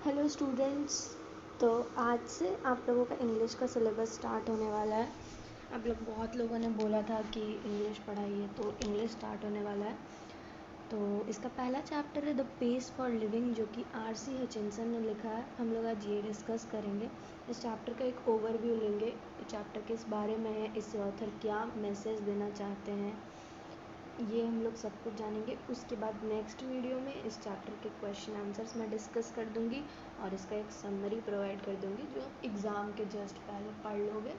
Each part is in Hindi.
Hello students. तो आज से आप लोगों का इंग्लिश का सिलेबस स्टार्ट होने वाला है। आप लोग बहुत लोगों ने बोला था कि इंग्लिश पढ़ाइए, तो इंग्लिश स्टार्ट होने वाला है। तो इसका पहला चैप्टर है द पेस फॉर लिविंग, जो कि आर.सी. हचिंसन ने लिखा है। हम लोग आज ये डिस्कस करेंगे। इस चैप्टर का एक ओवरव्यू लेंगे, चैप्टर किस बारे में है, इससे ऑथर क्या मैसेज देना चाहते हैं, ये हम लोग सब कुछ जानेंगे। उसके बाद नेक्स्ट वीडियो में इस चैप्टर के क्वेश्चन आंसर्स मैं डिस्कस कर दूंगी और इसका एक समरी प्रोवाइड कर दूंगी, जो एग्ज़ाम के जस्ट पहले पढ़ लोगे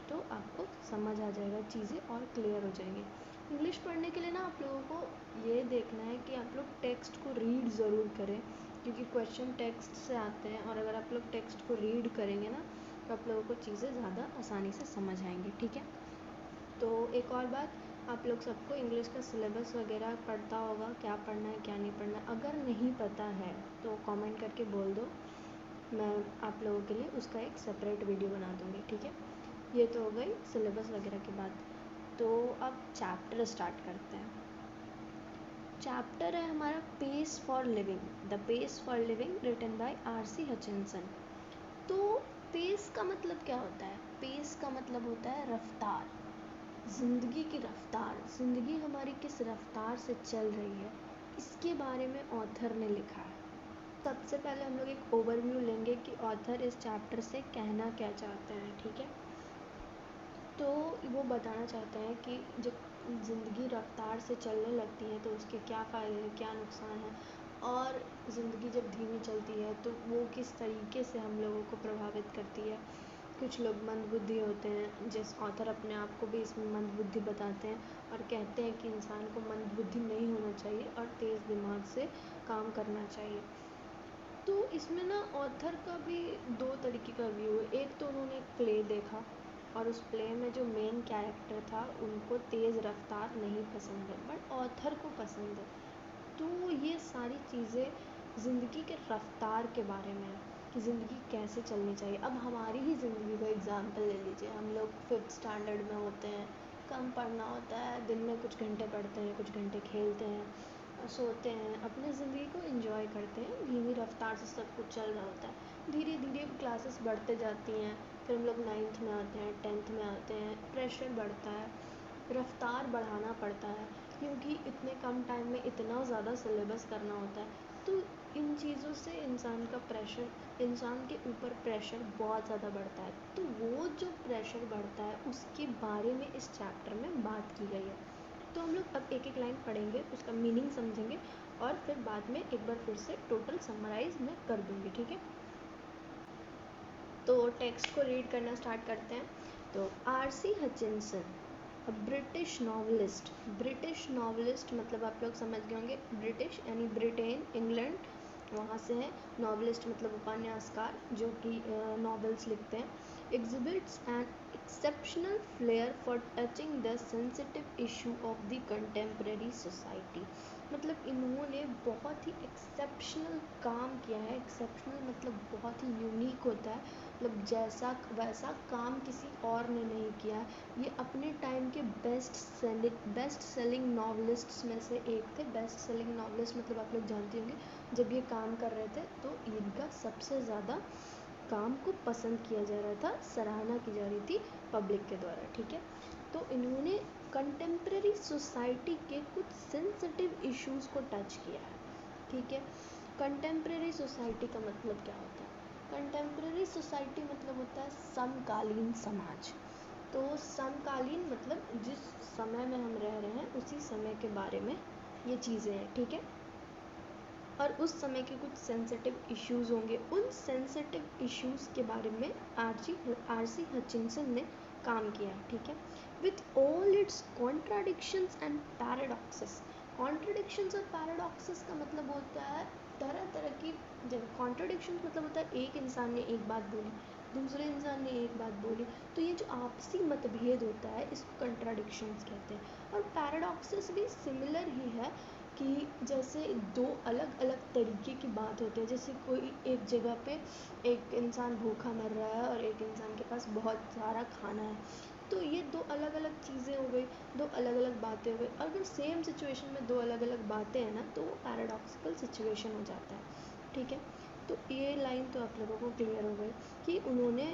तो आपको समझ आ जाएगा, चीज़ें और क्लियर हो जाएंगी। इंग्लिश पढ़ने के लिए ना आप लोगों को ये देखना है कि आप लोग टेक्स्ट को रीड ज़रूर करें, क्योंकि क्वेश्चन टेक्स्ट से आते हैं और अगर आप लोग टेक्स्ट को रीड करेंगे ना तो आप लोगों को चीज़ें ज़्यादा आसानी से समझ आएंगी। ठीक है। तो एक और बात, आप लोग सबको इंग्लिश का सिलेबस वगैरह पढ़ता होगा, क्या पढ़ना है क्या नहीं पढ़ना है। अगर नहीं पता है तो कमेंट करके बोल दो, मैं आप लोगों के लिए उसका एक सेपरेट वीडियो बना दूँगी। ठीक है। ये तो हो गई सिलेबस वगैरह की बात। तो अब चैप्टर स्टार्ट करते हैं। चैप्टर है हमारा pace for living, the pace for living, written by R C. Hutchinson. तो पेस का मतलब क्या होता है? पेस का मतलब होता है रफ्तार, ज़िंदगी की रफ्तार। ज़िंदगी हमारी किस रफ्तार से चल रही है, इसके बारे में ऑथर ने लिखा है। सबसे पहले हम लोग एक ओवरव्यू लेंगे कि ऑथर इस चैप्टर से कहना क्या चाहते हैं। ठीक है। तो वो बताना चाहते हैं कि जब ज़िंदगी रफ्तार से चलने लगती है तो उसके क्या फ़ायदे हैं, क्या नुकसान है, और ज़िंदगी जब धीमी चलती है तो वो किस तरीके से हम लोगों को प्रभावित करती है। कुछ लोग मंदबुद्धि होते हैं, जिस ऑथर अपने आप को भी इसमें मंदबुद्धि बताते हैं और कहते हैं कि इंसान को मंदबुद्धि नहीं होना चाहिए और तेज़ दिमाग से काम करना चाहिए। तो इसमें ना ऑथर का भी दो तरीके का व्यू है। एक तो उन्होंने एक प्ले देखा और उस प्ले में जो मेन कैरेक्टर था उनको तेज़ रफ्तार नहीं पसंद है, बट ऑथर को पसंद है। तो ये सारी चीज़ें ज़िंदगी के रफ्तार के बारे में है कि ज़िंदगी कैसे चलनी चाहिए। अब हमारी ही ज़िंदगी का एग्ज़ाम्पल ले लीजिए। हम लोग 5th स्टैंडर्ड में होते हैं, कम पढ़ना होता है, दिन में कुछ घंटे पढ़ते हैं, कुछ घंटे खेलते हैं, सोते हैं, अपने ज़िंदगी को एंजॉय करते हैं। धीमी रफ्तार से सब कुछ चल रहा होता है। धीरे धीरे क्लासेस बढ़ते जाती हैं, फिर हम लोग 9th में आते हैं, 10th में आते हैं, प्रेशर बढ़ता है, रफ्तार बढ़ाना पड़ता है, क्योंकि इतने कम टाइम में इतना ज़्यादा सिलेबस करना होता है। तो इन चीज़ों से इंसान का प्रेशर, इंसान के ऊपर प्रेशर बहुत ज़्यादा बढ़ता है। तो वो जो प्रेशर बढ़ता है उसके बारे में इस चैप्टर में बात की गई है। तो हम लोग अब एक एक लाइन पढ़ेंगे, उसका मीनिंग समझेंगे और फिर बाद में एक बार फिर से टोटल समराइज मैं कर दूँगी। ठीक है। तो टेक्स्ट को रीड करना स्टार्ट करते हैं। तो RC. Hutchinson, British novelist. British novelist मतलब आप लोग समझ गए होंगे, ब्रिटिश यानी ब्रिटेन, इंग्लैंड, वहाँ से है। नॉवलिस्ट मतलब उपन्यासकार, जो कि नॉवेल्स लिखते हैं। Exhibits an exceptional flare for touching the sensitive issue of the contemporary society. मतलब इन्होंने बहुत ही एक्सेप्शनल काम किया है। एक्सेप्शनल मतलब बहुत ही यूनिक होता है, मतलब जैसा वैसा काम किसी और ने नहीं किया है। ये अपने टाइम के बेस्ट सेलिंग नॉवलिस्ट्स में से एक थे। बेस्ट सेलिंग नॉवलिस्ट मतलब आप लोग जानते होंगे, जब ये काम कर रहे थे तो इनका सबसे ज़्यादा काम को पसंद किया जा रहा था, सराहना की जा रही थी पब्लिक के द्वारा। ठीक है। तो इन्होंने कंटेम्प्रेरी सोसाइटी के कुछ सेंसिटिव इश्यूज़ को टच किया है। ठीक है। कंटेम्प्रेरी सोसाइटी का मतलब क्या होता है? कंटेम्प्रेरी सोसाइटी मतलब होता है समकालीन समाज। तो समकालीन मतलब जिस समय में हम रह रहे हैं उसी समय के बारे में ये चीज़ें हैं। ठीक है। और उस समय के कुछ सेंसिटिव इश्यूज़ होंगे, उन सेंसिटिव इश्यूज़ के बारे में आर.सी. हचिंसन ने काम किया है। ठीक है। With all it's contradictions and paradoxes. Contradictions और पैराडॉक्सेस का मतलब होता है तरह तरह की, जब कॉन्ट्राडिक्शंस मतलब होता है एक इंसान ने एक बात बोली, दूसरे इंसान ने एक बात बोली, तो ये जो आपसी मतभेद होता है इसको कंट्राडिक्शंस कहते हैं। और पैराडॉक्सेस भी सिमिलर ही है कि जैसे दो अलग अलग तरीके की बात होती है। जैसे कोई एक जगह पे एक इंसान भूखा मर रहा है और एक इंसान के पास बहुत सारा खाना है, तो ये दो अलग अलग चीज़ें हो गई, दो अलग अलग बातें हो गई। अगर सेम सिचुएशन में दो अलग अलग बातें हैं ना तो वो पैराडॉक्सिकल सिचुएशन हो जाता है। ठीक है। तो ये लाइन तो आप लोगों को क्लियर हो गई कि उन्होंने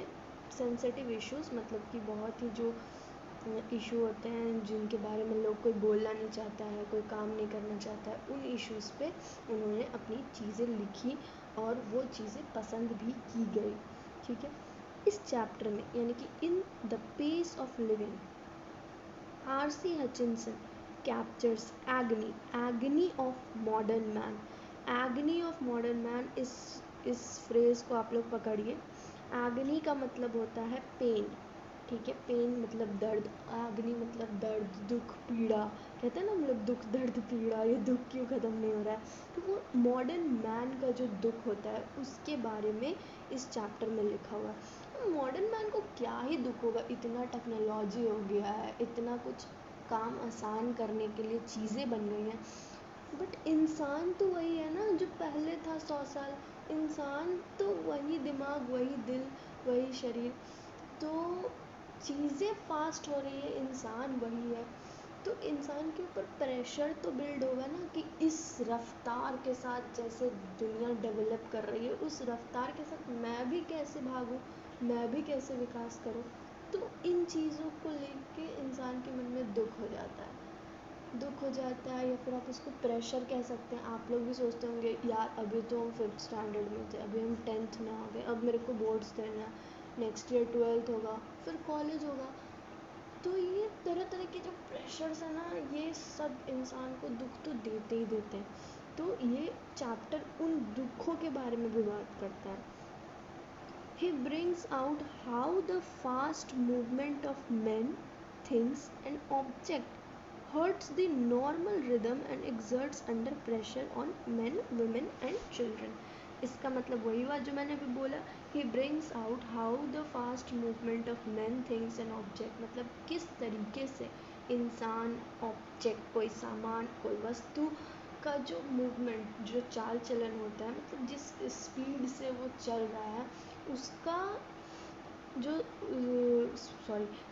सेंसिटिव इश्यूज़, मतलब कि बहुत ही जो इशू होते हैं जिनके बारे में लोग कोई बोलना नहीं चाहता है, कोई काम नहीं करना चाहता है, उन इश्यूज़ पे उन्होंने अपनी चीज़ें लिखी और वो चीज़ें पसंद भी की गई। ठीक है, इस चैप्टर में यानी कि in the pace of living, R.C. Hutchinson captures agony of modern man. agony of modern man, इस फ्रेज को आप लोग पकड़िए। agony का मतलब होता है पेन, ठीक है, पेन मतलब दर्द, agony मतलब दर्द, दुख, पीड़ा, कहते हैं ना हम लोग दुख दर्द पीड़ा, ये दुख क्यों ख़त्म नहीं हो रहा है, तो वो मॉडर्न मैन का जो दुख होता है उसके बारे में इस चैप्टर में लिखा हुआ है। मॉडर्न मैन को क्या ही दुख होगा, इतना टेक्नोलॉजी हो गया है, इतना कुछ काम आसान करने के लिए चीज़ें बन गई हैं, बट इंसान तो वही है ना जो पहले था 100 साल। इंसान तो वही दिमाग, वही दिल, वही शरीर, तो चीज़ें फास्ट हो रही है, इंसान वही है, तो इंसान के ऊपर प्रेशर तो बिल्ड होगा ना कि इस रफ्तार के साथ जैसे दुनिया डेवलप कर रही है उस रफ्तार के साथ मैं भी कैसे भागूं, मैं भी कैसे विकास करूं। तो इन चीज़ों को लेके इंसान के मन में दुख हो जाता है, या फिर आप उसको प्रेशर कह सकते हैं। आप लोग भी सोचते होंगे यार अभी तो हम 5th स्टैंडर्ड में थे, अभी हम 10th में आ गए, अब मेरे को बोर्ड्स देना है, नेक्स्ट ईयर 12th होगा, फिर कॉलेज होगा। तो ये तरह तरह के जो प्रेशर्स है ना, ये सब इंसान को दुख तो देते ही देते हैं। तो ये चैप्टर उन दुखों के बारे में भी बात करता है। He brings out how the fast movement of men, things and object hurts the normal rhythm and exerts under pressure on men, women and children. इसका मतलब वही हुआ जो मैंने अभी बोला। He brings out how the fast movement of men, things and object, मतलब किस तरीके से इंसान, ऑब्जेक्ट, कोई सामान, कोई वस्तु का जो मूवमेंट, जो चाल चलन होता है, मतलब जिस स्पीड से वो चल रहा है उसका जो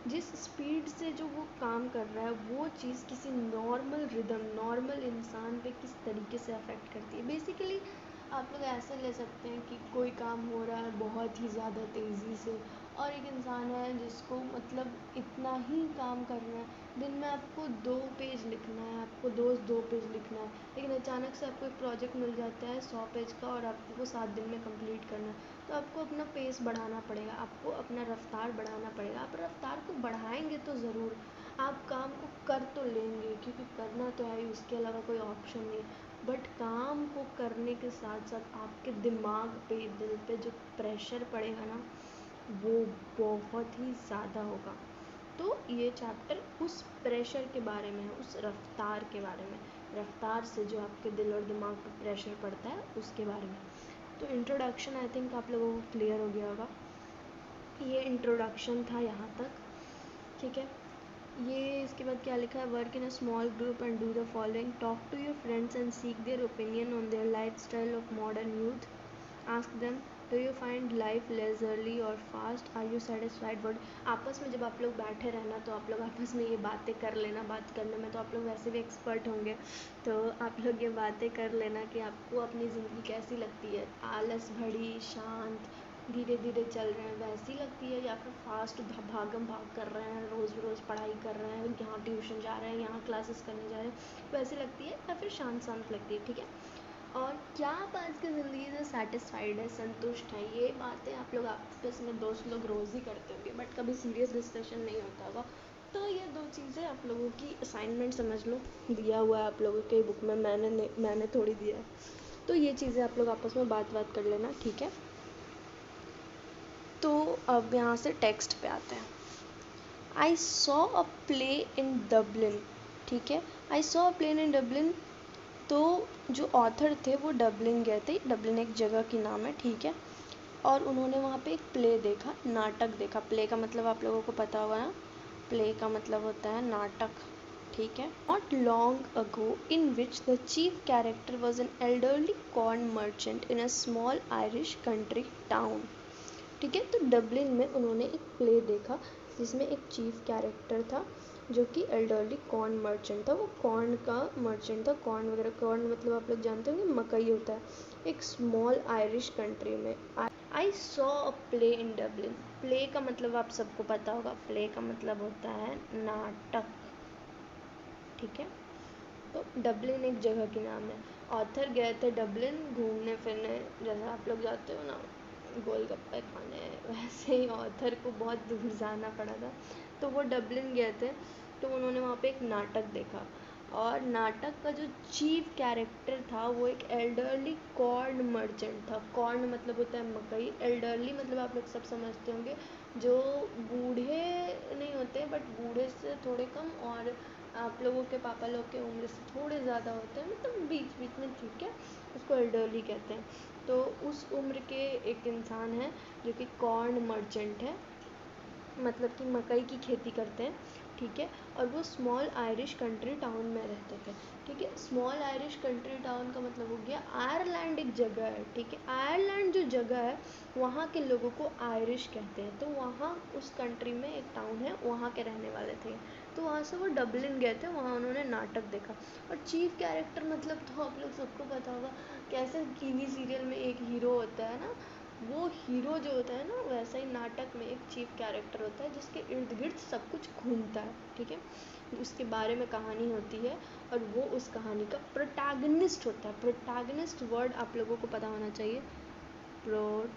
जिस स्पीड से जो वो काम कर रहा है वो चीज़ किसी नॉर्मल रिदम, नॉर्मल इंसान पे किस तरीके से अफेक्ट करती है। बेसिकली आप लोग ऐसे ले सकते हैं कि कोई काम हो रहा है बहुत ही ज़्यादा तेज़ी से और एक इंसान है जिसको मतलब इतना ही काम करना है, दिन में आपको 2 पेज लिखना है, आपको 2 पेज लिखना है, लेकिन अचानक से आपको एक प्रोजेक्ट मिल जाता है 100 पेज का और आपको 7 दिन में कंप्लीट करना है। तो आपको अपना पेस बढ़ाना पड़ेगा, आपको अपना रफ्तार बढ़ाना पड़ेगा। आप रफ्तार को बढ़ाएंगे तो ज़रूर आप काम को कर तो लेंगे, क्योंकि करना तो है ही, उसके अलावा कोई ऑप्शन नहीं। बट काम को करने के साथ साथ आपके दिमाग पे, दिल पे जो प्रेशर पड़ेगा ना वो बहुत ही ज़्यादा होगा। तो ये चैप्टर उस प्रेशर के बारे में है, उस रफ्तार के बारे में, रफ्तार से जो आपके दिल और दिमाग पर प्रेशर पड़ता है उसके बारे में। तो इंट्रोडक्शन आई थिंक आप लोगों को क्लियर हो गया होगा। ये इंट्रोडक्शन था यहाँ तक, ठीक है। ये इसके बाद क्या लिखा है, work in a small group and do the following, talk to your friends and seek their opinion on their lifestyle of modern youth, ask them do you find life leisurely और fast, are you satisfied word. आपस में जब आप लोग बैठे रहना तो आप लोग आपस में ये बातें कर लेना, बात करने में तो आप लोग वैसे भी एक्सपर्ट होंगे, तो आप लोग ये बातें कर लेना कि आपको अपनी ज़िंदगी कैसी लगती है, आलस भरी, शांत, धीरे धीरे चल रहे हैं वैसी लगती है, या फिर फास्ट भागम भाग कर रहे हैं, रोज़ रोज़ पढ़ाई कर रहे हैं, यहाँ ट्यूशन जा रहे हैं, यहाँ क्लासेस करने जा रहे हैं, वैसी लगती है, या फिर शांत शांत लगती है, ठीक है। और क्या आप आज की ज़िंदगी से सेटिस्फाइड है, संतुष्ट है, ये बातें आप लोग आपस में दोस्त लोग रोज़ ही करते होंगे, बट कभी सीरियस डिस्कशन नहीं होता होगा। तो ये 2 चीज़ें आप लोगों की असाइनमेंट समझ लो, दिया हुआ है आप लोगों के बुक में, मैंने थोड़ी दिया है, तो ये चीज़ें आप लोग आपस में बात कर लेना, ठीक है। तो अब यहाँ से टेक्स्ट पे आते हैं। I saw a play in Dublin, ठीक है, I saw a play in Dublin, तो जो ऑथर थे वो डबलिन गए थे, डबलिन एक जगह की नाम है, ठीक है, और उन्होंने वहाँ पे एक प्ले देखा, नाटक देखा। प्ले का मतलब आप लोगों को पता होगा ना, प्ले का मतलब होता है नाटक, ठीक है। Not long ago in which the chief character was an elderly corn merchant in a small Irish country town, ठीक है। तो डबलिन में उन्होंने एक प्ले देखा जिसमें एक चीफ कैरेक्टर था जो कि एल्डरली कॉर्न मर्चेंट था, वो कॉर्न का मर्चेंट था, कॉर्न वगैरह, कॉर्न मतलब आप लोग जानते होंगे मकई होता है, एक स्मॉल आयरिश कंट्री में I saw a play in Dublin. Play का मतलब आप सबको पता होगा, प्ले का मतलब होता है नाटक, ठीक है। तो डबलिन एक जगह की नाम है। ऑथर गए थे डबलिन घूमने फिरने, जैसे आप लोग जाते हो ना गोलगप्पे खाने, वैसे ही ऑथर को बहुत दूर जाना पड़ा था, तो वो डबलिन गए थे। तो उन्होंने वहाँ पे एक नाटक देखा, और नाटक का जो चीफ कैरेक्टर था वो एक एल्डरली कॉर्न मर्चेंट था। कॉर्न मतलब होता है मकई, एल्डरली मतलब आप लोग सब समझते होंगे, जो बूढ़े नहीं होते बट बूढ़े से थोड़े कम, और आप लोगों के पापा लोग के उम्र से थोड़े ज़्यादा होते हैं, मतलब बीच बीच में, ठीक है, उसको एल्डरली कहते हैं। तो उस उम्र के एक इंसान है जो कि कॉर्न मर्चेंट है, मतलब कि मकई की खेती करते हैं, ठीक है। और वो स्मॉल आयरिश कंट्री टाउन में रहते थे, ठीक है। स्मॉल आयरिश कंट्री टाउन का मतलब हो गया आयरलैंड एक जगह है, ठीक है। आयरलैंड जो जगह है वहाँ के लोगों को आयरिश कहते हैं। तो वहाँ उस कंट्री में एक टाउन है, वहाँ के रहने वाले थे। तो वहाँ से वो डबलिन गए थे, वहाँ उन्होंने नाटक देखा। और चीफ कैरेक्टर मतलब तो आप लोग सबको पता होगा, कैसे टीवी सीरियल में एक हीरो होता है ना, वो हीरो जो होता है ना, वैसा ही नाटक में एक चीफ कैरेक्टर होता है जिसके इर्द गिर्द सब कुछ घूमता है, ठीक है। उसके बारे में कहानी होती है और वो उस कहानी का प्रोटैगनिस्ट होता है। प्रोटैगनिस्ट वर्ड आप लोगों को पता होना चाहिए, प्रोटैगनिस्ट,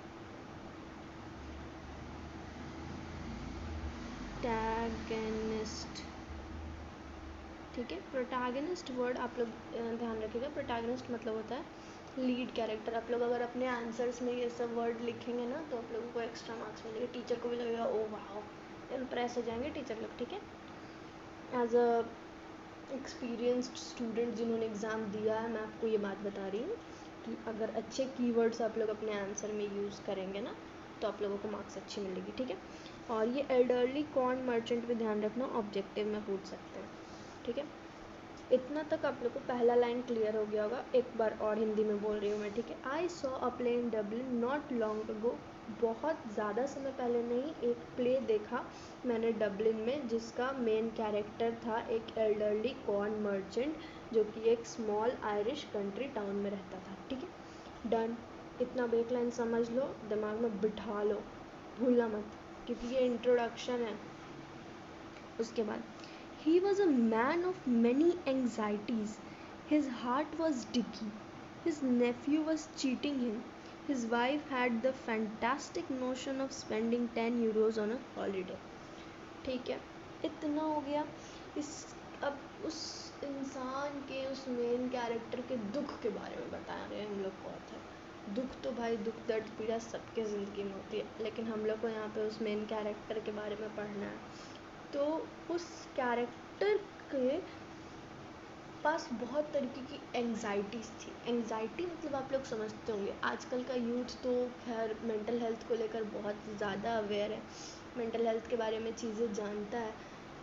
ठीक है। प्रोटैगनिस्ट वर्ड आप लोग ध्यान रखिएगा। प्रोटैगनिस्ट मतलब होता है लीड कैरेक्टर। आप लोग अगर अपने आंसर्स में ये सब वर्ड लिखेंगे ना तो आप लोगों को एक्स्ट्रा मार्क्स मिलेंगे, टीचर को भी लगेगा ओ वाओ, इम्प्रेस हो जाएंगे टीचर लोग, ठीक है। एज अ एक्सपीरियंस्ड स्टूडेंट जिन्होंने एग्ज़ाम दिया है, मैं आपको ये बात बता रही हूँ कि अगर अच्छे कीवर्ड्स आप लोग अपने आंसर में यूज़ करेंगे ना तो आप लोगों को मार्क्स अच्छी मिलेगी, ठीक है। और ये एल्डरली कॉर्न मर्चेंट पे ध्यान रखना, ऑब्जेक्टिव में पूछ सकते हैं, ठीक है। इतना तक आप लोग को पहला लाइन क्लियर हो गया होगा। एक बार और हिंदी में बोल रही हूँ मैं, ठीक है। I saw a play in Dublin not long ago. बहुत ज़्यादा समय पहले नहीं, एक प्ले देखा मैंने डबलिन में जिसका मेन कैरेक्टर था एक एल्डरली कॉर्न मर्चेंट जो कि एक स्मॉल आयरिश कंट्री टाउन में रहता था, ठीक है। डन। इतना बेक लाइन समझ लो, दिमाग में बिठा लो, भूलना मत, क्योंकि ये इंट्रोडक्शन है। उसके बाद he was a man of many anxieties. His heart was dicky. His nephew was cheating him. His wife had the fantastic notion of spending 10 euros on a holiday. ठीक है, इतना हो गया। इस अब उस इंसान के, उस मेन कैरेक्टर के दुख के बारे में बता रहे हैं हम लोग को ऑथर। दुख तो भाई दुख दर्द पीड़ा सबके ज़िंदगी में होती है, लेकिन हम लोग को यहाँ पे उस मेन कैरेक्टर के बारे में पढ़ना है। तो उस कैरेक्टर के पास बहुत तरीके की एंग्जाइटीज़ थी। एंग्जाइटी मतलब आप लोग समझते होंगे, आजकल का यूथ तो खैर मेंटल हेल्थ को लेकर बहुत ज़्यादा अवेयर है, मेंटल हेल्थ के बारे में चीज़ें जानता है।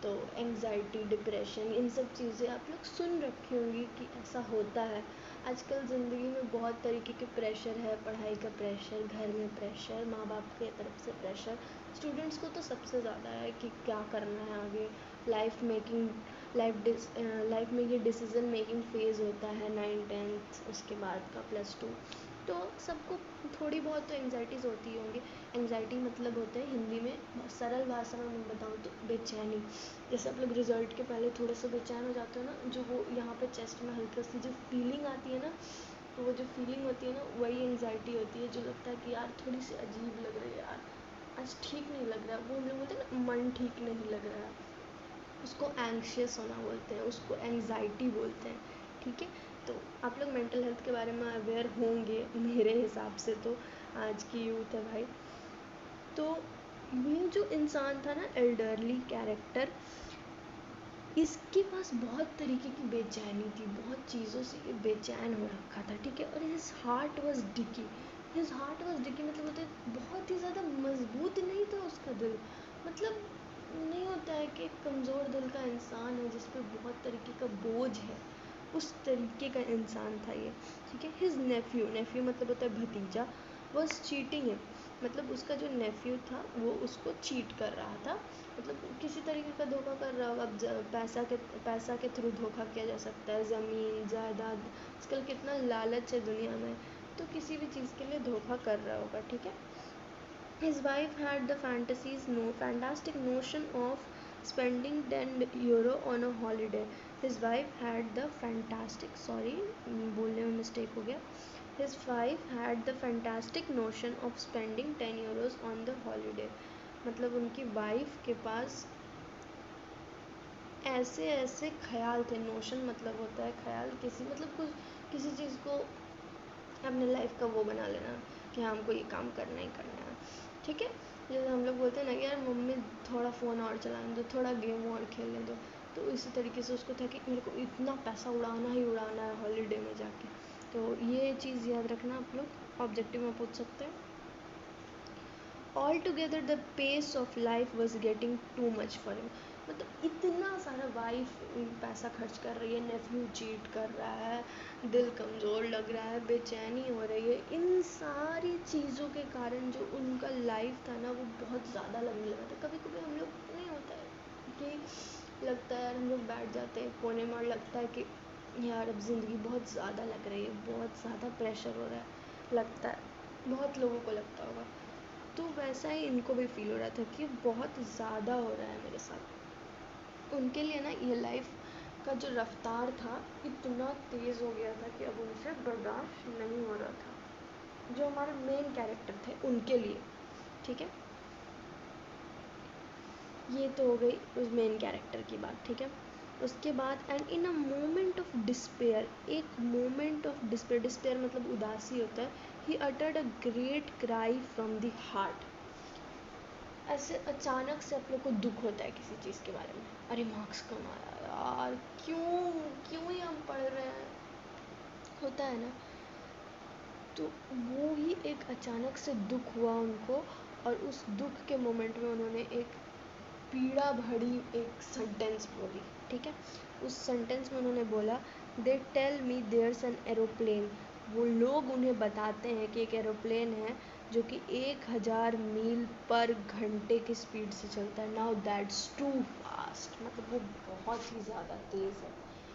तो एंग्जाइटी, डिप्रेशन, इन सब चीज़ें आप लोग सुन रखी होंगी कि ऐसा होता है। आजकल ज़िंदगी में बहुत तरीके के प्रेशर है, पढ़ाई का प्रेशर, घर में प्रेशर, माँ बाप की तरफ से प्रेशर। स्टूडेंट्स को तो सबसे ज़्यादा है कि क्या करना है आगे, लाइफ में ये डिसीज़न मेकिंग फ़ेज़ होता है 9th-10th, उसके बाद का +2। तो सबको थोड़ी बहुत तो एंग्जाइटीज़ होती होंगी। एंग्जाइटी मतलब होता है हिंदी में, सरल भाषा में मैं बताऊँ तो बेचैनी। जैसे आप लोग रिज़ल्ट के पहले थोड़े से बेचैन हो जाते हो ना, जो वो यहाँ पे चेस्ट में हल्की सी जो फीलिंग आती है ना, तो वो जो फीलिंग होती है ना वही एंग्जाइटी होती है, जो लगता है कि यार थोड़ी सी अजीब लग रही है, यार आज ठीक नहीं लग रहा है। वो हम लोग बोलते हैं ना मन ठीक नहीं लग रहा है, उसको एंग्शियस होना बोलते हैं, उसको एंग्जाइटी बोलते हैं, ठीक है। तो आप लोग मेंटल हेल्थ के बारे में अवेयर होंगे मेरे हिसाब से, तो आज की यूथ है भाई। तो ये जो इंसान था ना, एल्डरली कैरेक्टर, इसके पास बहुत तरीके की बेचैनी थी, बहुत चीज़ों से ये बेचैन हो रखा था, ठीक है। और his heart was dicky. His heart was dicky मतलब होता है बहुत ही ज़्यादा मजबूत नहीं था उसका दिल। मतलब नहीं होता है कि एक कमज़ोर दिल का इंसान है जिस पे बहुत तरीके का बोझ है, उस तरीके का इंसान था ये, ठीक है। हिज नेफ्यू, नेफ्यू मतलब होता है भतीजा, वॉज चीटिंग हिम, मतलब उसका जो नेफ्यू था वो उसको चीट कर रहा था, मतलब किसी तरीके का धोखा कर रहा होगा। अब पैसा के थ्रू धोखा किया जा सकता है, ज़मीन जायदाद, आजकल कितना लालच है दुनिया में, तो किसी भी चीज़ के लिए धोखा कर रहा होगा, ठीक है। His wife had the fantastic notion of spending 10 euro on a holiday. His wife had the बोलने में मिस्टेक हो गया. His wife had the fantastic notion of spending 10 euros on the holiday. मतलब उनकी वाइफ के पास ऐसे ऐसे ख्याल थे. नोशन मतलब होता है ख्याल, किसी चीज़ को अपने लाइफ का वो बना लेना कि हाँ हमको ये काम करना ही करना है, ठीक है. जैसे हम लोग बोलते हैं ना कि यार मम्मी थोड़ा फ़ोन और चलाने दो, थोड़ा गेम और खेलने दो, तो इसी तरीके से उसको था कि मेरे को इतना पैसा उड़ाना ही उड़ाना है हॉलीडे में जाके. तो ये चीज़ याद रखना आप लोग, ऑब्जेक्टिव में पूछ सकते हैं. All together the pace of life was getting too much for him. मतलब इतना सारा वाइफ पैसा खर्च कर रही है, नेफ्यू चीट कर रहा है, दिल कमज़ोर लग रहा है, बेचैनी हो रही है, इन सारी चीज़ों के कारण जो उनका लाइफ था ना वो बहुत ज़्यादा लगने लगा था. कभी कभी हम लोग नहीं होता है कि लगता है यार, हम लोग बैठ जाते हैं कोने में और लगता है कि यार अब ज़िंदगी बहुत ज़्यादा लग रही है, बहुत ज़्यादा प्रेशर हो रहा है, लगता है बहुत लोगों को लगता होगा. तो वैसा ही इनको भी फील हो रहा था कि बहुत ज़्यादा हो रहा है मेरे साथ. उनके लिए ना ये लाइफ का जो रफ्तार था इतना तेज़ हो गया था कि अब उनसे बर्दाश्त नहीं हो रहा था. जो हमारे मेन कैरेक्टर थे उनके लिए, ठीक है. ये तो हो गई उस मेन कैरेक्टर की बात, ठीक है. उसके बाद and in a moment of despair, एक मोमेंट ऑफ डिस्पेयर मतलब उदासी होता है. He uttered a great cry from the heart. ऐसे अचानक से आप लोग को दुख होता है किसी चीज़ के बारे में, अरे मार्क्स कम आया यार, क्यों ही हम पढ़ रहे हैं, होता है ना. तो वो ही एक अचानक से दुख हुआ उनको, और उस दुख के मोमेंट में उन्होंने एक पीड़ा भरी एक सेंटेंस बोली, ठीक है. उस सेंटेंस में उन्होंने बोला, they tell me there's an aeroplane. वो लोग उन्हें बताते हैं कि एक एरोप्लेन है जो कि 1000 मील पर घंटे की स्पीड से चलता है. नाउ दैट्स टू फास्ट, मतलब वो बहुत ही ज़्यादा तेज़ है.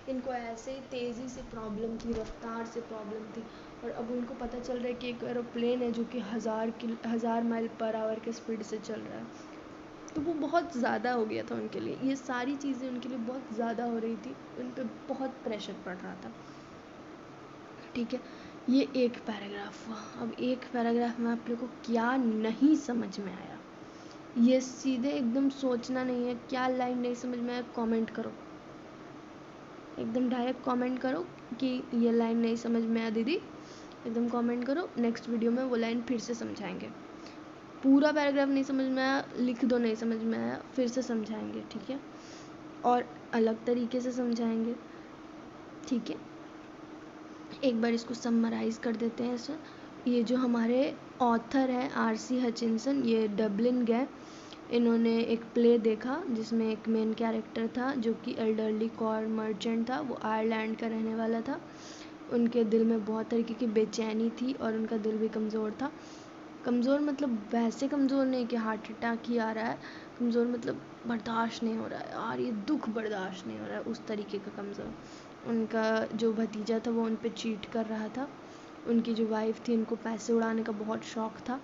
इनको ऐसे ही तेज़ी से प्रॉब्लम थी, रफ्तार से प्रॉब्लम थी, और अब उनको पता चल रहा है कि एक एरोप्लेन है जो कि 1000 मील पर आवर के स्पीड से चल रहा है. तो वो बहुत ज़्यादा हो गया था उनके लिए, ये सारी चीज़ें उनके लिए बहुत ज़्यादा हो रही थी, उन पर बहुत प्रेशर पड़ रहा था, ठीक है. ये एक पैराग्राफ हुआ. अब एक पैराग्राफ में आप लोग को क्या नहीं समझ में आया, ये सीधे एकदम सोचना नहीं है, क्या लाइन नहीं समझ में आया कमेंट करो, एकदम डायरेक्ट कमेंट करो कि ये लाइन नहीं समझ में आया दीदी, एकदम कमेंट करो. नेक्स्ट वीडियो में वो लाइन फिर से समझाएंगे. पूरा पैराग्राफ नहीं समझ में आया लिख दो, नहीं समझ में आया फिर से समझाएंगे, ठीक है, और अलग तरीके से समझाएंगे, ठीक है. एक बार इसको समराइज़ कर देते हैं. सर ये जो हमारे ऑथर हैं आर.सी. हचिंसन, ये डबलिन गए. इन्होंने एक प्ले देखा जिसमें एक मेन कैरेक्टर था जो कि एल्डरली कॉर मर्चेंट था. वो आयरलैंड का रहने वाला था. उनके दिल में बहुत तरीके की बेचैनी थी और उनका दिल भी कमज़ोर था. कमज़ोर मतलब वैसे कमज़ोर नहीं कि हार्ट अटैक ही आ रहा है, कमज़ोर मतलब बर्दाश्त नहीं हो रहा है यार, ये दुख बर्दाश्त नहीं हो रहा है, उस तरीके का कमज़ोर. उनका जो भतीजा था वो उन पे चीट कर रहा था. उनकी जो वाइफ थी उनको पैसे उड़ाने का बहुत शौक़ था,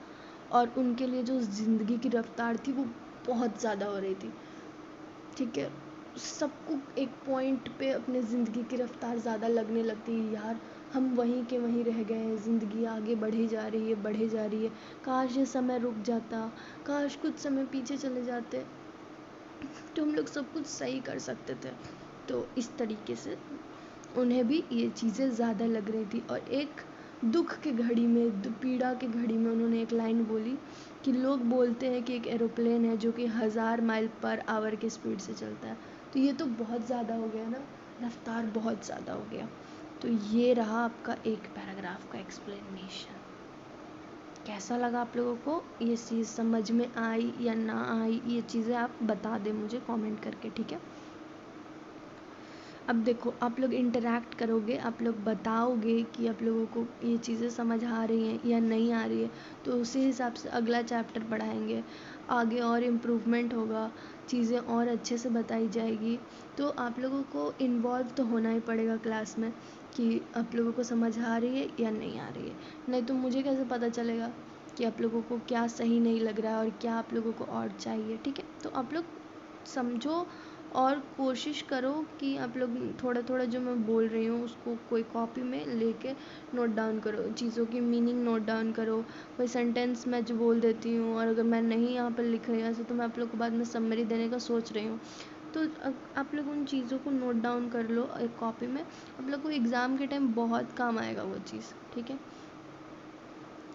और उनके लिए जो ज़िंदगी की रफ्तार थी वो बहुत ज़्यादा हो रही थी, ठीक है. सबको एक पॉइंट पे अपने ज़िंदगी की रफ्तार ज़्यादा लगने लगती है, यार हम वहीं के वहीं रह गए हैं, ज़िंदगी आगे बढ़ी जा रही है, काश ये समय रुक जाता, काश कुछ समय पीछे चले जाते तो हम लोग सब कुछ सही कर सकते थे. तो इस तरीके से उन्हें भी ये चीज़ें ज़्यादा लग रही थी, और एक दुख के घड़ी में, पीड़ा के घड़ी में उन्होंने एक लाइन बोली कि लोग बोलते हैं कि एक एरोप्लेन है जो कि 1000 मील पर आवर के स्पीड से चलता है. तो ये तो बहुत ज़्यादा हो गया ना, रफ्तार बहुत ज़्यादा हो गया. तो ये रहा आपका एक पैराग्राफ का एक्सप्लेनेशन. कैसा लगा आप लोगों को, ये चीज़ समझ में आई या ना आई, ये चीज़ें आप बता दें मुझे कमेंट करके, ठीक है. अब देखो आप लोग इंटरैक्ट करोगे, आप लोग बताओगे कि आप लोगों को ये चीज़ें समझ आ रही हैं या नहीं आ रही है, तो उसी हिसाब से अगला चैप्टर पढ़ाएंगे, आगे और इम्प्रूवमेंट होगा, चीज़ें और अच्छे से बताई जाएगी. तो आप लोगों को इन्वॉल्व तो होना ही पड़ेगा क्लास में, कि आप लोगों को समझ आ रही है या नहीं आ रही है। नहीं तो मुझे कैसे पता चलेगा कि आप लोगों को क्या सही नहीं लग रहा है और क्या आप लोगों को और चाहिए। ठीक है, तो आप लोग समझो और कोशिश करो कि आप लोग थोड़ा थोड़ा जो मैं बोल रही हूँ उसको कोई कॉपी में लेके नोट डाउन करो, चीज़ों की मीनिंग नोट डाउन करो। कोई सेंटेंस मैं जो बोल देती हूँ और अगर मैं नहीं यहाँ पर लिख रही हूँ ऐसे, तो मैं आप लोग को बाद में समरी देने का सोच रही हूँ, तो आप लोग उन चीज़ों को नोट डाउन कर लो एक कॉपी में। आप लोग को एग्ज़ाम के टाइम बहुत काम आएगा वो चीज़। ठीक है,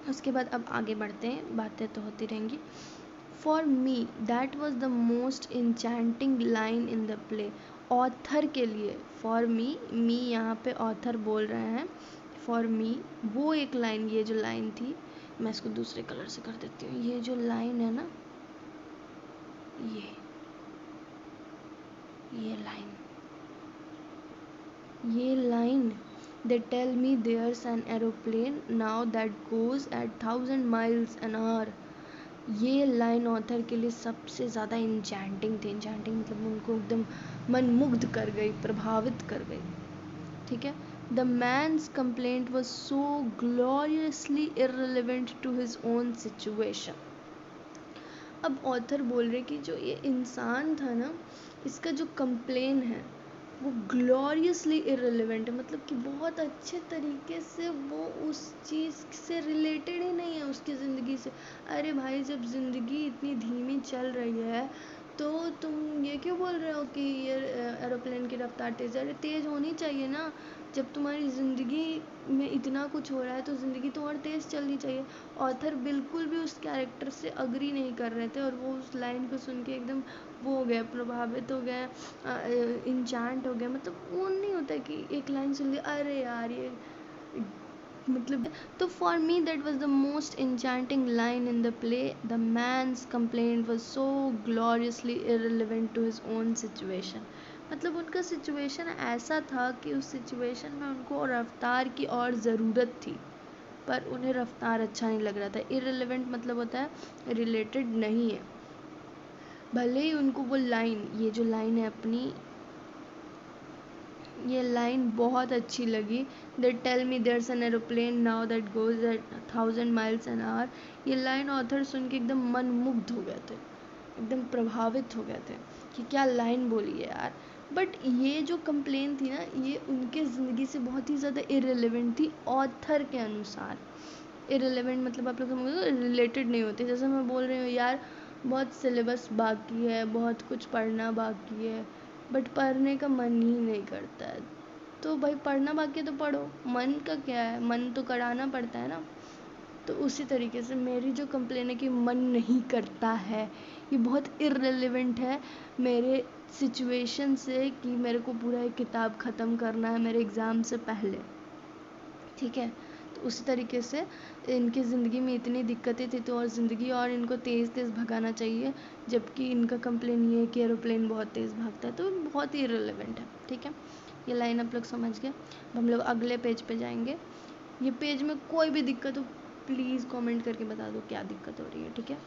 उसके बाद अब आगे बढ़ते हैं, बातें तो होती रहेंगी। For me that was the most enchanting line in the play. Author के लिए, फॉर मी यहाँ पे ऑथर बोल रहे हैं, फॉर मी वो एक लाइन, ये जो लाइन थी, मैं इसको दूसरे कलर से कर देती हूँ। ये जो लाइन है ना, ये line they tell me there's an aeroplane now that goes at 1000 miles an hour। ये लाइन ऑथर के लिए सबसे ज़्यादा इंचैंटिंग थी। इंचैंटिंग मतलब उनको एकदम मनमुग्ध कर गई, प्रभावित कर गई। ठीक है, the man's complaint was so gloriously irrelevant to his own situation. अब ऑथर बोल रहे कि जो ये इंसान था ना, इसका जो कंप्लेन है वो ग्लोरियसली इररिलेवेंट है, मतलब कि बहुत अच्छे तरीके से वो उस चीज़ से रिलेटेड ही नहीं है उसकी ज़िंदगी से। अरे भाई, जब ज़िंदगी इतनी धीमी चल रही है तो तुम ये क्यों बोल रहे हो कि ये एरोप्लेन की रफ्तार तेज़ है? अरे तेज़ होनी चाहिए ना, जब तुम्हारी ज़िंदगी में इतना कुछ हो रहा है तो ज़िंदगी तो और तेज़ चलनी चाहिए। ऑथर बिल्कुल भी उस कैरेक्टर से अग्री नहीं कर रहे थे और वो उस लाइन को सुन के एकदम वो हो गए, प्रभावित हो गए, इंचांट हो गए। मतलब वो नहीं होता कि एक लाइन सुन ली, अरे यार ये मतलब। तो for me that was the most enchanting line in the play. The man's complaint was so gloriously irrelevant to his own situation. मतलब उनका सिचुएशन ऐसा था कि उस सिचुएशन में उनको रफ्तार की और ज़रूरत थी, पर उन्हें रफ्तार अच्छा नहीं लग रहा था। इररिलेवेंट मतलब होता है रिलेटेड नहीं है। भले ही उनको वो लाइन, ये जो लाइन है अपनी, ये लाइन बहुत अच्छी लगी। They tell me there's an aeroplane now that goes at 1000 miles an hour। ये लाइन ऑथर सुन के एकदम मनमुग्ध हो गए थे, एकदम प्रभावित हो गए थे कि क्या लाइन बोली है यार। बट ये जो कंप्लेन थी ना, ये उनके ज़िंदगी से बहुत ही ज़्यादा इररिलेवेंट थी ऑथर के अनुसार। इररिलेवेंट मतलब आप लोग समझो, रिलेटेड नहीं होते। जैसे मैं बोल रही हूँ यार, बहुत सिलेबस बाकी है, बहुत कुछ पढ़ना बाकी है, बट पढ़ने का मन ही नहीं करता है। तो भाई पढ़ना बाकी है तो पढ़ो, मन का क्या है, मन तो कराना पड़ता है ना। तो उसी तरीके से मेरी जो कंप्लेन है कि मन नहीं करता है, ये बहुत इररिलेवेंट है मेरे सिचुएशन से, कि मेरे को पूरा एक किताब ख़त्म करना है मेरे एग्ज़ाम से पहले। ठीक है, तो उसी तरीके से इनकी ज़िंदगी में इतनी दिक्कतें थी, तो और ज़िंदगी और इनको तेज़ तेज़ भगाना चाहिए, जबकि इनका कंप्लेन ये है कि एरोप्लेन बहुत तेज़ भागता है। तो बहुत ही इररिलेवेंट है। ठीक है, ये लाइन आप लोग समझ गए। अब हम लोग अगले पेज पे जाएंगे। ये पेज में कोई भी दिक्कत हो प्लीज़ कमेंट करके बता दो क्या दिक्कत हो रही है। ठीक है,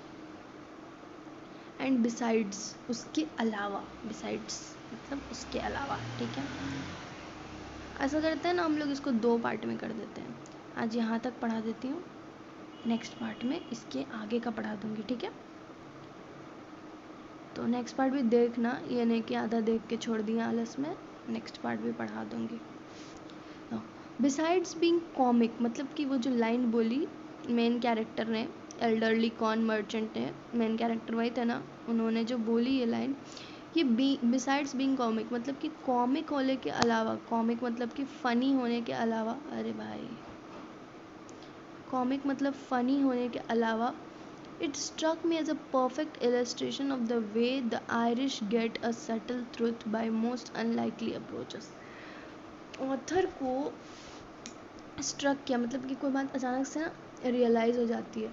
एंड बिसाइड्स, उसके अलावा, बिसाइड्स मतलब उसके अलावा। ठीक है, ऐसा करते हैं ना हम लोग, इसको 2 पार्ट में कर देते हैं। आज यहाँ तक पढ़ा देती हूँ, नेक्स्ट पार्ट में इसके आगे का पढ़ा दूँगी। ठीक है, तो नेक्स्ट पार्ट भी देखना, ये नहीं कि आधा देख के छोड़ दिया आलस में, नेक्स्ट पार्ट भी पढ़ा दूँगी। बिसाइड्स बीइंग कॉमिक, मतलब कि वो जो लाइन बोली मेन कैरेक्टर ने, एल्डरली कॉर्न मर्चेंट ने, मेन कैरेक्टर वही थे ना, उन्होंने जो बोली ये लाइन, ये बिसाइड्स बीइंग कॉमिक मतलब कि कॉमिक होने के अलावा, कॉमिक मतलब कि फ़नी होने के अलावा, अरे भाई कॉमिक मतलब फ़नी होने के अलावा, it struck me as a perfect illustration of the way the Irish get a subtle truth by most unlikely approaches. Author को स्ट्रक किया, मतलब कि कोई बात अचानक से ना रियलाइज़ हो जाती है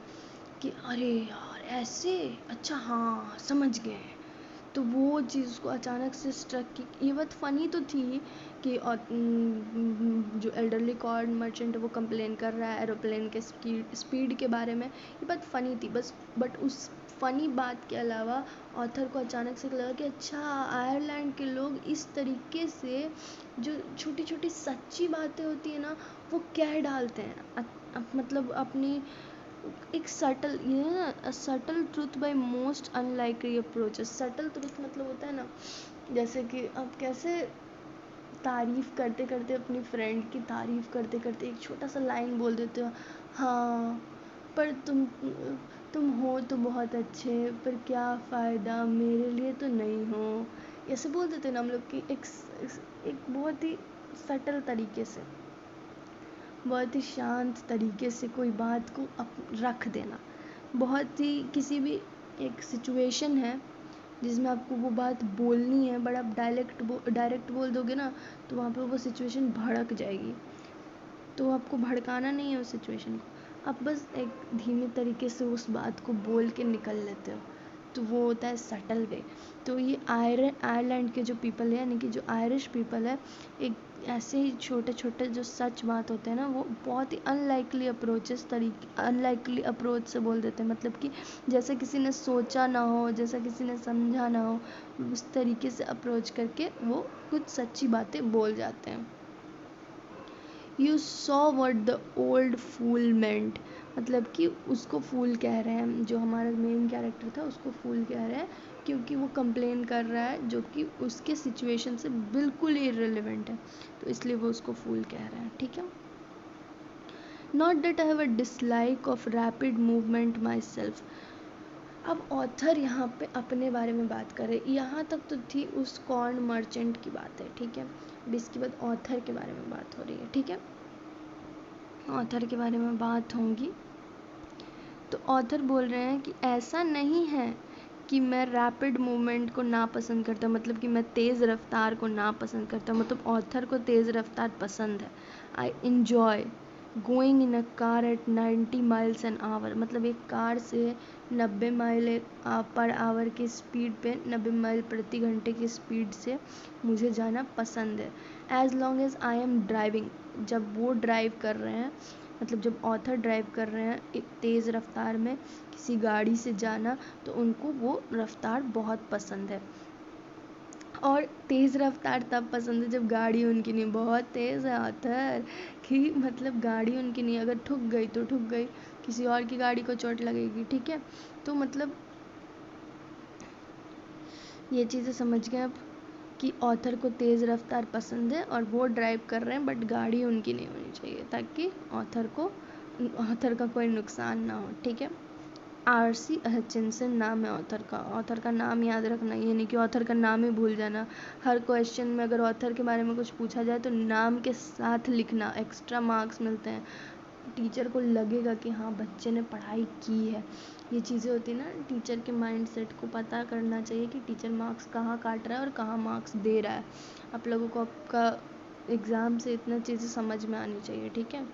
कि अरे यार ऐसे, अच्छा हाँ समझ गए, तो वो चीज़ उसको अचानक से स्ट्रक की। ये बात फ़नी तो थी कि जो एल्डरली कॉर्न मर्चेंट वो कंप्लेन कर रहा है एरोप्लेन के स्पीड के बारे में, ये बात फ़नी थी बस। बट उस फ़नी बात के अलावा ऑथर को अचानक से लगा कि अच्छा, आयरलैंड के लोग इस तरीके से जो छोटी छोटी सच्ची बातें होती है ना वो कह डालते हैं, मतलब अपनी एक सटल, ये है ना, subtle truth by most unlikely approaches. Subtle truth मतलब होता है ना, जैसे कि आप कैसे तारीफ़ करते करते, अपनी फ्रेंड की तारीफ़ करते करते एक छोटा सा लाइन बोल देते हो, हाँ पर तुम हो तो बहुत अच्छे, पर क्या फ़ायदा, मेरे लिए तो नहीं हो, ऐसे बोल देते ना हम लोग की एक बहुत ही सटल तरीके से, बहुत ही शांत तरीके से कोई बात को रख देना। बहुत ही किसी भी एक सिचुएशन है जिसमें आपको वो बात बोलनी है, बट आप डायरेक्ट बोल दोगे ना तो वहाँ पे वो सिचुएशन भड़क जाएगी। तो आपको भड़काना नहीं है उस सिचुएशन को, आप बस एक धीमे तरीके से उस बात को बोल के निकल लेते हो, तो वो होता है सटल वे। तो ये आयरलैंड के जो पीपल है, यानी कि जो आयरिश पीपल है, एक ऐसे ही छोटे छोटे जो सच बात होते हैं ना वो बहुत ही अनलाइकली अप्रोच से बोल देते हैं। मतलब कि जैसे किसी ने सोचा ना हो, जैसा किसी ने समझा ना हो, उस तरीके से अप्रोच करके वो कुछ सच्ची बातें बोल जाते हैं। You saw what the old fool meant, मतलब कि उसको फूल कह रहे हैं, जो हमारा मेन कैरेक्टर था उसको फूल कह रहे हैं क्योंकि वो कंप्लेन कर रहा है जो कि उसके सिचुएशन से बिल्कुल इर्रेलेवेंट है, तो इसलिए वो उसको फूल कह रहे हैं। ठीक है। Not that I have a dislike of rapid movement my self. अब ऑथर यहाँ पे अपने बारे में बात कर रहे, यहाँ तक तो थी उस कॉर्न मर्चेंट की बात है, ठीक है। अब इसके बाद ऑथर के बारे में बात हो रही है, ठीक है, ऑथर के बारे में बात होगी। तो ऑथर बोल रहे हैं कि ऐसा नहीं है कि मैं रैपिड मूवमेंट को नापसंद करता, मतलब कि मैं तेज़ रफ्तार को नापसंद करता, मतलब ऑथर को तेज़ रफ्तार पसंद है। I enjoy going in a car eight 90 miles an hour, मतलब एक कार से 90 माइल पर आवर की स्पीड पे, 90 माइल प्रति घंटे की स्पीड से मुझे जाना पसंद है। As long as I am driving, जब वो ड्राइव कर रहे हैं, मतलब जब ऑथर ड्राइव कर रहे हैं एक तेज़ रफ्तार में किसी गाड़ी से जाना, तो उनको वो रफ्तार बहुत पसंद है। और तेज़ रफ्तार तब पसंद है जब गाड़ी उनकी नहीं बहुत तेज़ है ऑथर, कि मतलब गाड़ी उनकी नहीं, अगर ठुक गई तो ठुक गई, किसी और की गाड़ी को चोट लगेगी, ठीक है। तो मतलब ये चीज़ें समझ गए अब कि ऑथर को तेज़ रफ्तार पसंद है और वो ड्राइव कर रहे हैं, बट गाड़ी उनकी नहीं होनी चाहिए ताकि ऑथर का कोई नुकसान ना हो, ठीक है। आरसी हचिंसन नाम है ऑथर का। ऑथर का नाम याद रखना, ये नहीं कि ऑथर का नाम ही भूल जाना। हर क्वेश्चन में अगर ऑथर के बारे में कुछ पूछा जाए तो नाम के साथ लिखना, एक्स्ट्रा मार्क्स मिलते हैं। टीचर को लगेगा कि हाँ बच्चे ने पढ़ाई की है। ये चीज़ें होती है ना, टीचर के माइंड सेट को पता करना चाहिए कि टीचर मार्क्स कहाँ काट रहा है और कहाँ मार्क्स दे रहा है। आप लोगों को आपका एग्ज़ाम से इतना चीज़ें समझ में आनी चाहिए, ठीक है।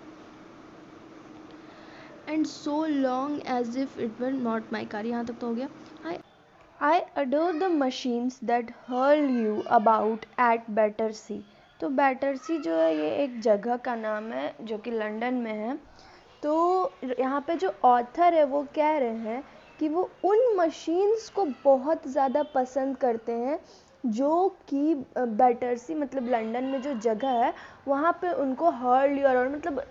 And so long as if it were not my car, यहाँ तक तो हो गया। I adore the machines that hurl you about at Battersea. तो बैटरसी जो है ये एक जगह का नाम है जो कि लंदन में है। तो यहाँ पे जो ऑथर है वो कह रहे हैं कि वो उन मशीन्स को बहुत ज़्यादा पसंद करते हैं जो कि बैटरसी, मतलब लंदन में जो जगह है वहाँ पे उनको हर्ल और मतलब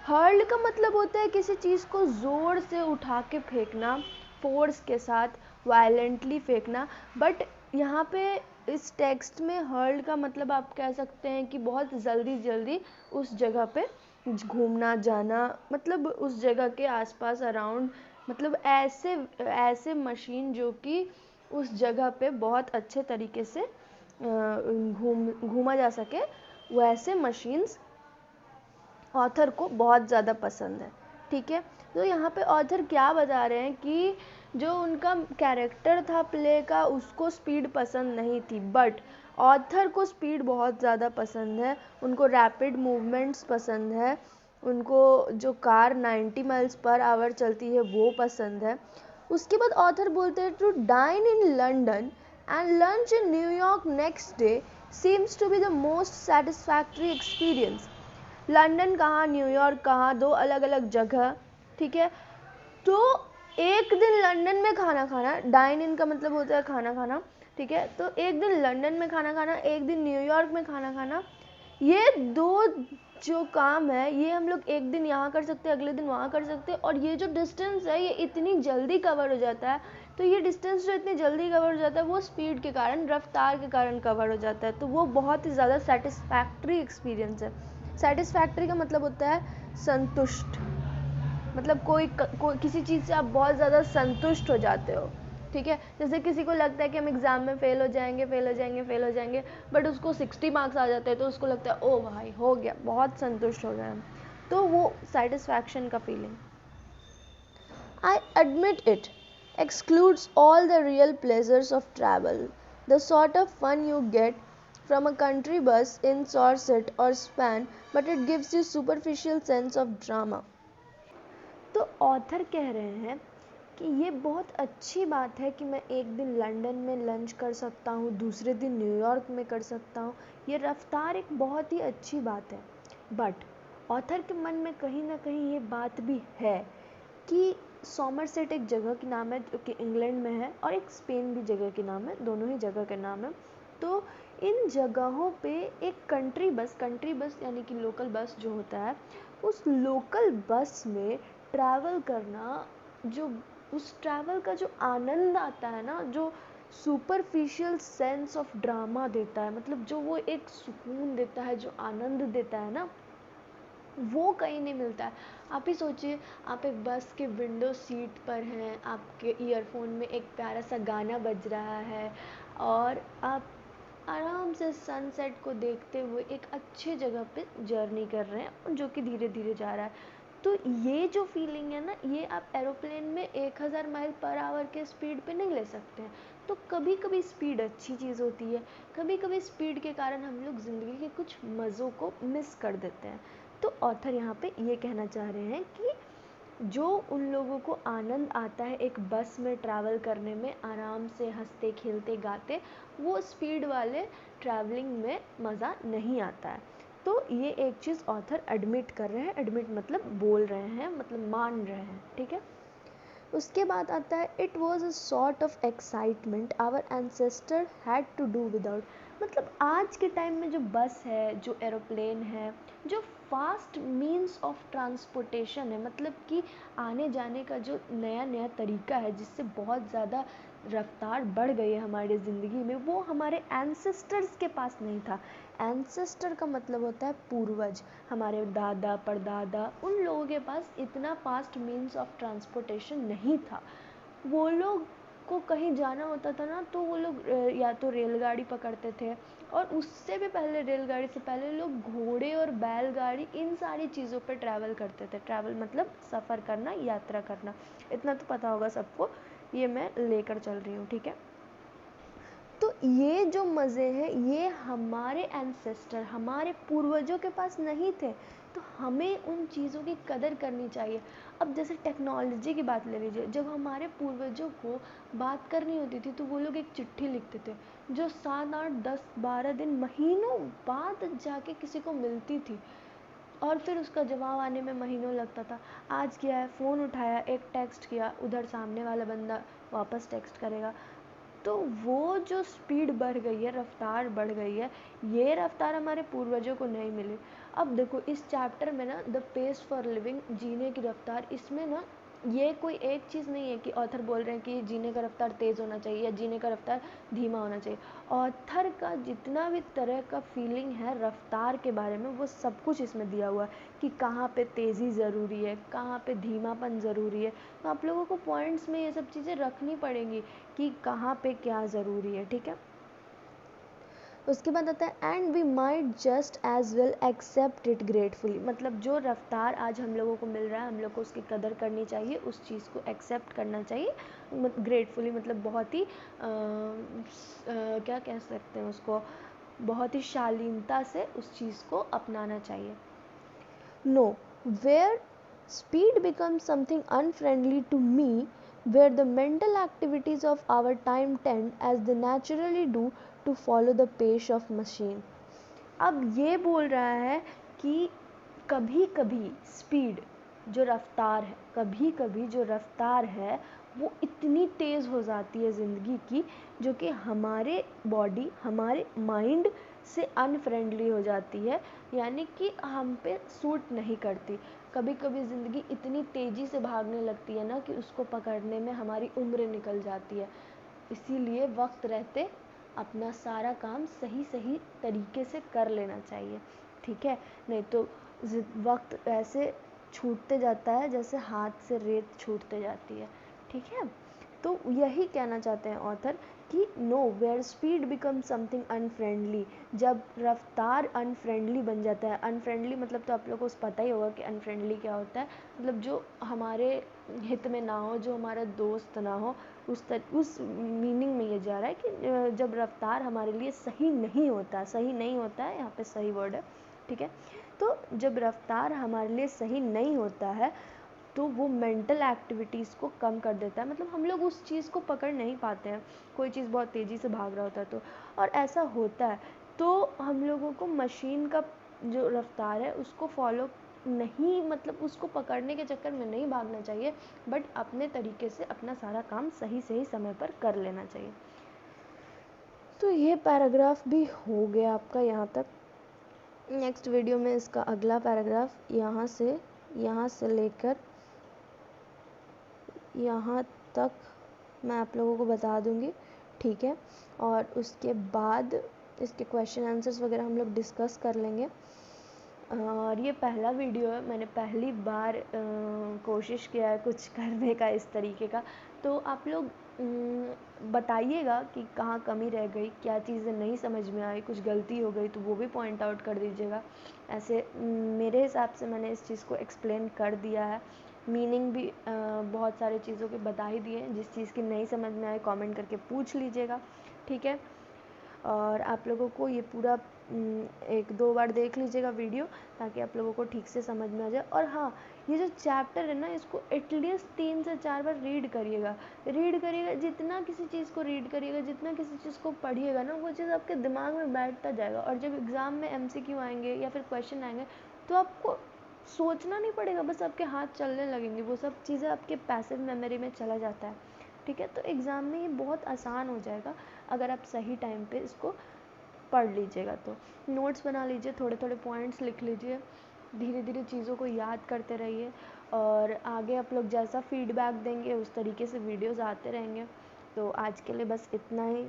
हर्ल का मतलब होता है किसी चीज़ को ज़ोर से उठा के फेंकना, फोर्स के साथ वायलेंटली फेंकना। बट यहाँ पे इस टेक्स्ट में हर्ल का मतलब आप कह सकते हैं कि बहुत जल्दी जल्दी उस जगह पे घूमना जाना, मतलब उस जगह के आसपास अराउंड, मतलब ऐसे मशीन जो कि उस जगह पे बहुत अच्छे तरीके से घूमा जा सके, वैसे मशीन्स ऑथर को बहुत ज़्यादा पसंद है, ठीक है। तो यहाँ पे ऑथर क्या बता रहे हैं कि जो उनका कैरेक्टर था प्ले का उसको स्पीड पसंद नहीं थी, बट ऑथर को स्पीड बहुत ज़्यादा पसंद है, उनको रैपिड मूवमेंट्स पसंद है, उनको जो कार 90 माइल्स पर आवर चलती है वो पसंद है। उसके बाद ऑथर बोलते हैं to dine in London and lunch in New York next day seems to be the most satisfactory experience. London कहाँ, न्यूयॉर्क कहाँ, दो अलग अलग जगह, ठीक है। तो एक दिन लंदन में खाना खाना, डाइन इन का मतलब होता है खाना खाना, ठीक है। तो एक दिन लंदन में खाना खाना, एक दिन न्यूयॉर्क में खाना खाना, ये दो जो काम है ये हम लोग एक दिन यहाँ कर सकते हैं, अगले दिन वहाँ कर सकते हैं, और ये जो डिस्टेंस है ये इतनी जल्दी कवर हो जाता है। तो ये डिस्टेंस जो इतनी जल्दी कवर हो जाता है वो स्पीड के कारण, रफ्तार के कारण कवर हो जाता है। तो वो बहुत ही ज़्यादा सेटिस्फैक्ट्री एक्सपीरियंस है। सेटिस्फैक्ट्री का मतलब होता है संतुष्ट, मतलब कोई किसी चीज़ से आप बहुत ज़्यादा संतुष्ट हो जाते हो, ठीक है। जैसे किसी को लगता है कि हम एग्ज़ाम में फेल हो जाएंगे, बट उसको 60 मार्क्स आ जाते हैं तो उसको लगता है ओ भाई हो गया, बहुत संतुष्ट हो गए हम। तो वो सेटिस्फैक्शन का feeling, I admit it excludes all the real pleasures of travel, the sort of fun you get from a country bus in Dorset or Spain, but it gives you superficial sense of drama. तो ऑथर कह रहे हैं कि ये बहुत अच्छी बात है कि मैं एक दिन लंदन में लंच कर सकता हूँ, दूसरे दिन न्यूयॉर्क में कर सकता हूँ, ये रफ्तार एक बहुत ही अच्छी बात है। बट ऑथर के मन में कहीं ना कहीं ये बात भी है कि सॉमरसेट एक जगह की नाम है जो कि इंग्लैंड में है, और एक स्पेन भी जगह की नाम है, दोनों ही जगह के नाम है। तो इन जगहों पे एक कंट्री बस यानी कि लोकल बस जो होता है, उस लोकल बस में ट्रैवल करना, जो उस ट्रैवल का जो आनंद आता है ना, जो सुपरफिशियल सेंस ऑफ ड्रामा देता है, मतलब जो वो एक सुकून देता है, जो आनंद देता है ना, वो कहीं नहीं मिलता है। आप ही सोचिए, आप एक बस के विंडो सीट पर हैं, आपके ईयरफोन में एक प्यारा सा गाना बज रहा है और आप आराम से सनसेट को देखते हुए एक अच्छे जगह पे जर्नी कर रहे हैं जो कि धीरे धीरे जा रहा है। तो ये जो फीलिंग है ना, ये आप एरोप्लेन में 1000 माइल पर आवर के स्पीड पे नहीं ले सकते हैं। तो कभी कभी स्पीड अच्छी चीज़ होती है, कभी कभी स्पीड के कारण हम लोग ज़िंदगी के कुछ मज़ों को मिस कर देते हैं। तो ऑथर यहाँ पे ये कहना चाह रहे हैं कि जो उन लोगों को आनंद आता है एक बस में ट्रैवल करने में, आराम से हंसते खेलते गाते, वो स्पीड वाले ट्रैवलिंग में मज़ा नहीं आता है। तो ये एक चीज़ ऑथर एडमिट कर रहे हैं, एडमिट मतलब बोल रहे हैं, मतलब मान रहे हैं, ठीक है। उसके बाद आता है it was a sort of excitement our ancestor had to do without. मतलब आज के टाइम में जो बस है, जो एरोप्लेन है, जो फास्ट मीन्स ऑफ ट्रांसपोर्टेशन है, मतलब कि आने जाने का जो नया नया तरीका है जिससे बहुत ज़्यादा रफ्तार बढ़ गई है हमारी ज़िंदगी में, वो हमारे एंसेस्टर्स के पास नहीं था। एंसेस्टर का मतलब होता है पूर्वज, हमारे दादा परदादा, उन लोगों के पास इतना फास्ट मीन्स ऑफ ट्रांसपोर्टेशन नहीं था। वो लोग को कहीं जाना होता था ना, तो वो लोग या तो रेलगाड़ी पकड़ते थे, और उससे भी पहले, रेलगाड़ी से पहले लोग घोड़े और बैलगाड़ी, इन सारी चीज़ों पे ट्रैवल करते थे। ट्रैवल मतलब सफ़र करना, यात्रा करना, इतना तो पता होगा सबको, ये मैं लेकर चल रही हूँ, ठीक है। तो ये जो मज़े हैं ये हमारे एंसेस्टर, हमारे पूर्वजों के पास नहीं थे, तो हमें उन चीज़ों की कदर करनी चाहिए। अब जैसे टेक्नोलॉजी की बात ले लीजिए, जब हमारे पूर्वजों को बात करनी होती थी तो वो लोग एक चिट्ठी लिखते थे जो 7, 8, 10, 12 दिन, महीनों बाद जाके किसी को मिलती थी, और फिर उसका जवाब आने में महीनों लगता था। आज क्या है, फ़ोन उठाया, एक टेक्स्ट किया, उधर सामने वाला बंदा वापस टेक्स्ट करेगा। तो वो जो स्पीड बढ़ गई है, रफ्तार बढ़ गई है, ये रफ्तार हमारे पूर्वजों को नहीं मिली। अब देखो इस चैप्टर में ना, द पेस फॉर लिविंग, जीने की रफ्तार, इसमें ना ये कोई एक चीज़ नहीं है कि ऑथर बोल रहे हैं कि जीने का रफ्तार तेज़ होना चाहिए या जीने का रफ्तार धीमा होना चाहिए। ऑथर का जितना भी तरह का फीलिंग है रफ्तार के बारे में, वो सब कुछ इसमें दिया हुआ है कि कहाँ पे तेज़ी ज़रूरी है, कहाँ पे धीमापन ज़रूरी है। तो आप लोगों को पॉइंट्स में ये सब चीज़ें रखनी पड़ेंगी कि कहाँ पे क्या ज़रूरी है, ठीक है। उसके बाद आता है and we might just as well accept it gratefully, मतलब जो रफ्तार आज हम लोगों को मिल रहा है, हम लोग को उसकी कदर करनी चाहिए, उस चीज़ को एक्सेप्ट करना चाहिए, ग्रेटफुली मतलब बहुत ही क्या कह सकते हैं उसको, बहुत ही शालीनता से उस चीज़ को अपनाना चाहिए। Nowhere speed becomes something unfriendly to me where the mental activities of our time tend as they naturally do to follow the pace of machine. अब ये बोल रहा है कि कभी कभी स्पीड जो रफ्तार है, कभी कभी जो रफ्तार है वो इतनी तेज़ हो जाती है ज़िंदगी की, जो कि हमारे बॉडी, हमारे माइंड से अनफ्रेंडली हो जाती है, यानी कि हम पे सूट नहीं करती। कभी कभी ज़िंदगी इतनी तेज़ी से भागने लगती है ना कि उसको पकड़ने में हमारी उम्र निकल जाती है। इसीलिए वक्त रहते अपना सारा काम सही सही तरीके से कर लेना चाहिए, ठीक है, नहीं तो वक्त ऐसे छूटते जाता है जैसे हाथ से रेत छूटते जाती है, ठीक है। तो यही कहना चाहते हैं ऑथर कि nowhere speed become something unfriendly, जब रफ्तार अनफ्रेंडली बन जाता है। अनफ्रेंडली मतलब तो आप लोगों को पता ही होगा कि अनफ्रेंडली क्या होता है, मतलब जो हमारे हित में ना हो, जो हमारा दोस्त ना हो, उस मीनिंग में ये जा रहा है कि जब रफ्तार हमारे लिए सही नहीं होता, सही नहीं होता है, यहाँ पे सही वर्ड है, ठीक है। तो जब रफ्तार हमारे लिए सही नहीं होता है तो वो मेंटल एक्टिविटीज़ को कम कर देता है, मतलब हम लोग उस चीज़ को पकड़ नहीं पाते हैं, कोई चीज़ बहुत तेज़ी से भाग रहा होता है तो, और ऐसा होता है तो हम लोगों को मशीन का जो रफ्तार है उसको फॉलो नहीं, मतलब उसको पकड़ने के चक्कर में नहीं भागना चाहिए, बट अपने तरीके से अपना सारा काम सही सही समय पर कर लेना चाहिए। तो ये पैराग्राफ भी हो गया आपका यहाँ तक। नेक्स्ट वीडियो में इसका अगला पैराग्राफ यहाँ से लेकर यहाँ तक मैं आप लोगों को बता दूँगी, ठीक है, और उसके बाद इसके क्वेश्चन आंसर्स वगैरह हम लोग डिस्कस कर लेंगे। और ये पहला वीडियो है, मैंने पहली बार कोशिश किया है कुछ करने का इस तरीके का, तो आप लोग बताइएगा कि कहाँ कमी रह गई, क्या चीज़ें नहीं समझ में आई, कुछ गलती हो गई तो वो भी पॉइंट आउट कर दीजिएगा। ऐसे मेरे हिसाब से मैंने इस चीज़ को एक्सप्लेन कर दिया है, मीनिंग भी बहुत सारे चीज़ों के बता ही दिए। जिस चीज़ की नहीं समझ में आए कमेंट करके पूछ लीजिएगा, ठीक है। और आप लोगों को ये पूरा 1-2 बार देख लीजिएगा वीडियो, ताकि आप लोगों को ठीक से समझ में आ जाए। और हाँ, ये जो चैप्टर है ना, इसको एटलीस्ट 3 से 4 बार रीड करिएगा। जितना किसी चीज़ को रीड करिएगा, जितना किसी चीज़ को पढ़िएगा ना, वो चीज़ आपके दिमाग में बैठता जाएगा। और जब एग्ज़ाम में MCQ आएंगे या फिर क्वेश्चन आएंगे तो आपको सोचना नहीं पड़ेगा, बस आपके हाथ चलने लगेंगे, वो सब चीज़ें आपके पैसिव मेमोरी में चला जाता है, ठीक है। तो एग्ज़ाम में ये बहुत आसान हो जाएगा अगर आप सही टाइम पे इसको पढ़ लीजिएगा। तो नोट्स बना लीजिए, थोड़े थोड़े पॉइंट्स लिख लीजिए, धीरे धीरे चीज़ों को याद करते रहिए, और आगे आप लोग जैसा फीडबैक देंगे उस तरीके से वीडियोज़ आते रहेंगे। तो आज के लिए बस इतना ही।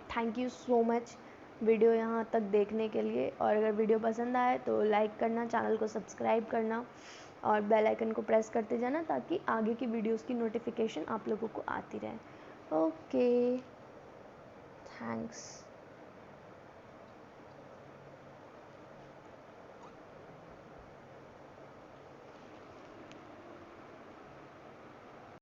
Thank you so much video यहाँ तक देखने के लिए। और अगर वीडियो पसंद आए तो लाइक करना, चैनल को सब्सक्राइब करना और बेल आइकन को प्रेस करते जाना, ताकि आगे की वीडियोस की नोटिफिकेशन आप लोगों को आती रहे। Okay, thanks.